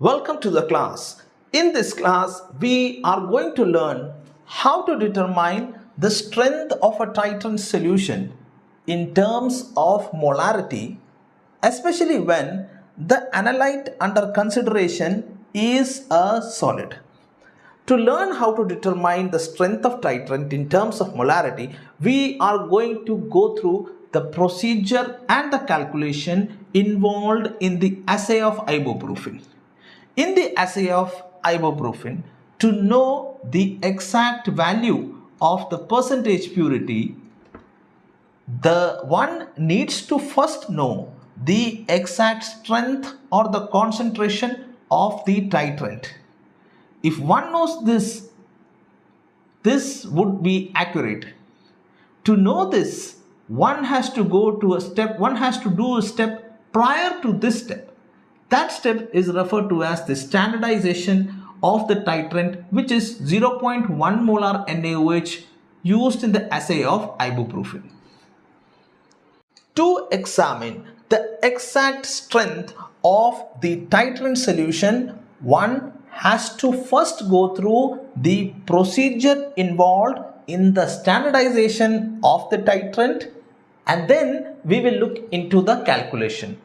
Welcome to the class. In this class, we are going to learn how to determine the strength of a titrant solution in terms of molarity, especially when the analyte under consideration is a solid. To learn how to determine the strength of titrant in terms of molarity, we are going to go through the procedure and the calculation involved in the assay of ibuprofen. In the assay of ibuprofen, to know the exact value of the percentage purity, the one needs to first know the exact strength or the concentration of the titrant. If one knows this would be accurate. To know this, one has to do a step prior to this step. That step is referred to as the standardization of the titrant, which is 0.1 molar NaOH used in the assay of ibuprofen. To examine the exact strength of the titrant solution, one has to first go through the procedure involved in the standardization of the titrant, and then we will look into the calculation.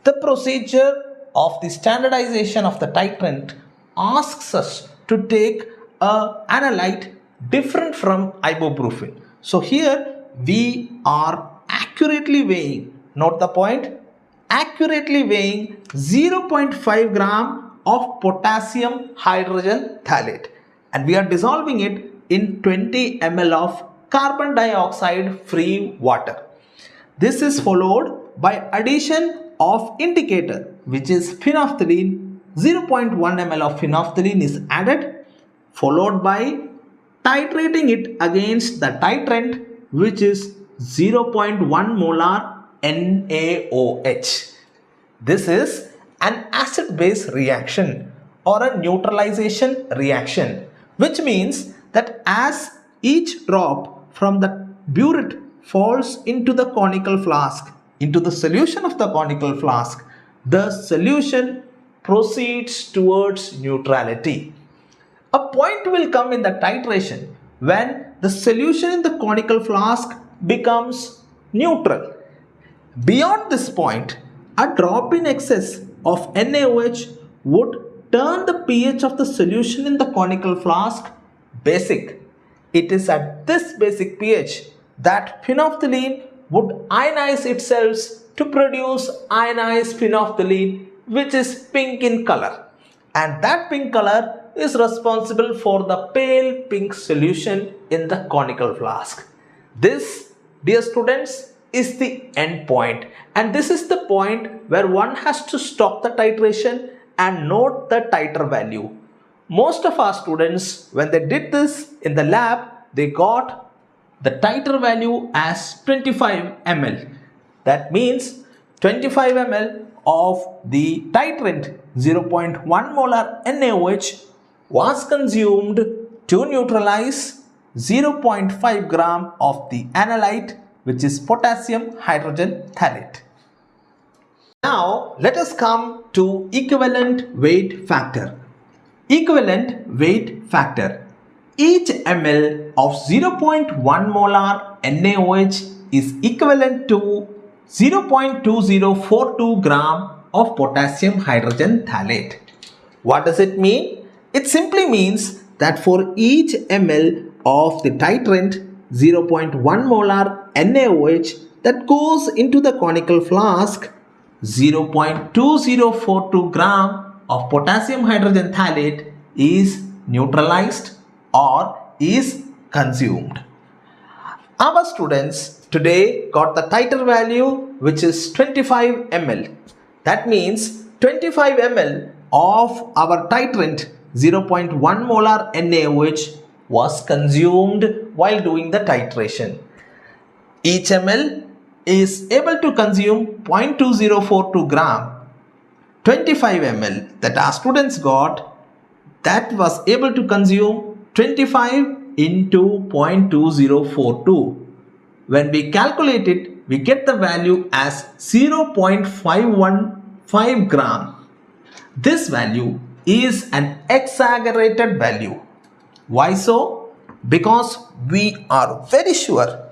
The procedure of the standardization of the titrant asks us to take an analyte different from ibuprofen. So here we are accurately weighing, note the point, accurately weighing 0.5 gram of potassium hydrogen phthalate, and we are dissolving it in 20 ml of carbon dioxide free water. This is followed by addition of indicator, which is phenolphthalein. 0.1 ml of phenolphthalein is added, followed by titrating it against the titrant, which is 0.1 molar NaOH. This is an acid-base reaction or a neutralization reaction, which means that as each drop from the burette falls into the conical flask, into the solution of the conical flask, the solution proceeds towards neutrality. A point will come in the titration when the solution in the conical flask becomes neutral. Beyond this point, a drop in excess of NaOH would turn the pH of the solution in the conical flask basic. It is at this basic pH that phenolphthalein would ionize itself to produce ionized phenolphthalein, which is pink in color, and that pink color is responsible for the pale pink solution in the conical flask. This, dear students, is the end point, and this is the point where one has to stop the titration and note the titer value. Most of our students, when they did this in the lab, they got the titer value as 25 ml. That means 25 ml of the titrant 0.1 molar NaOH was consumed to neutralize 0.5 gram of the analyte, which is potassium hydrogen phthalate. Now let us come to equivalent weight factor. Equivalent weight factor. Each ml of 0.1 molar NaOH is equivalent to 0.2042 gram of potassium hydrogen phthalate. What does it mean? It simply means that for each ml of the titrant 0.1 molar NaOH that goes into the conical flask, 0.2042 gram of potassium hydrogen phthalate is neutralized or is consumed. Our students today got the titer value, which is 25 ml. That means 25 ml of our titrant 0.1 molar NaOH was consumed while doing the titration. Each ml is able to consume 0.2042 gram. 25 ml that our students got, that was able to consume 25 into 0.2042. When we calculate it, we get the value as 0.515 gram. This value is an exaggerated value. Why so? Because we are very sure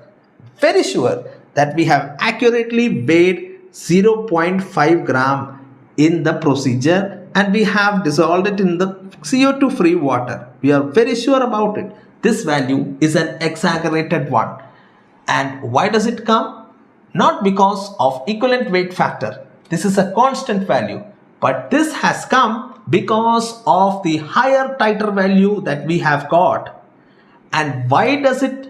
that we have accurately weighed 0.5 gram in the procedure and we have dissolved it in the CO2 free water. We are very sure about it. This value is an exaggerated one. And why does it come? Not because of equivalent weight factor. This is a constant value. But this has come because of the higher titer value that we have got. And why does it,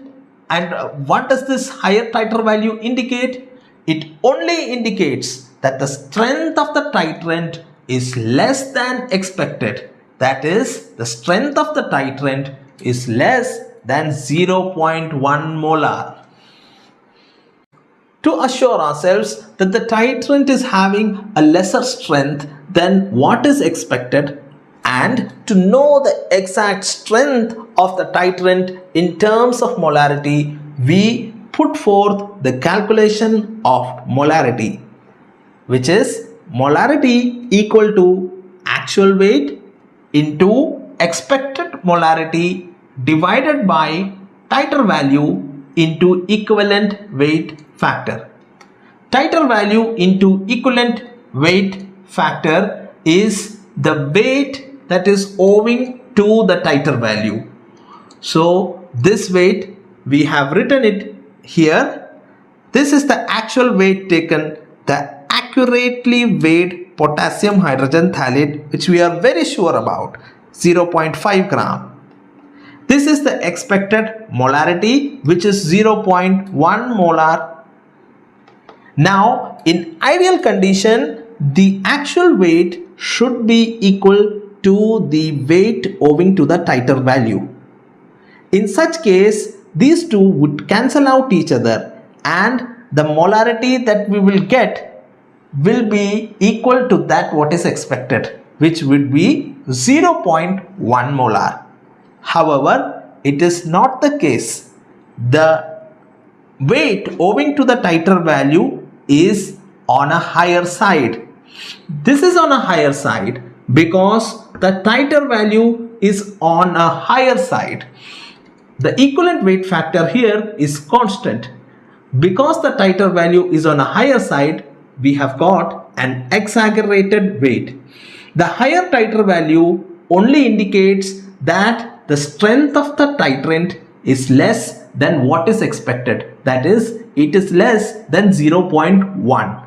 and what does this higher titer value indicate? It only indicates that the strength of the titrant is less than expected. That is, the strength of the titrant is less than 0.1 molar. To assure ourselves that the titrant is having a lesser strength than what is expected, and to know the exact strength of the titrant in terms of molarity, we put forth the calculation of molarity, which is molarity equal to actual weight into expected molarity divided by titer value into equivalent weight factor. Titer value into equivalent weight factor is the weight that is owing to the titer value. So this weight, we have written it here. This is the actual weight taken, the accurately weighed potassium hydrogen phthalate, which we are very sure about, 0.5 gram. This is the expected molarity, which is 0.1 molar. Now, in ideal condition, the actual weight should be equal to the weight owing to the titer value. In such case, these two would cancel out each other and the molarity that we will get will be equal to that what is expected, which would be 0.1 molar. However, it is not the case. The weight owing to the titer value is on a higher side. This is on a higher side because the titer value is on a higher side. The equivalent weight factor here is constant. Because the titer value is on a higher side, we have got an exaggerated weight. The higher titer value only indicates that the strength of the titrant is less than what is expected. That is, it is less than 0.1.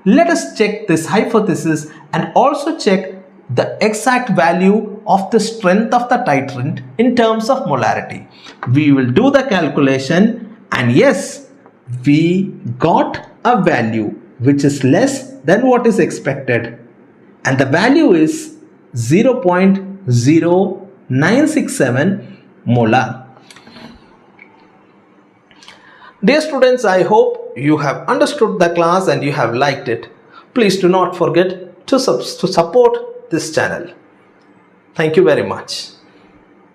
Let us check this hypothesis and also check the exact value of the strength of the titrant in terms of molarity. We will do the calculation and yes, we got a value which is less than what is expected, and the value is 0.0967 molar. Dear students, I hope you have understood the class and you have liked it. Please do not forget to support this channel. Thank you very much.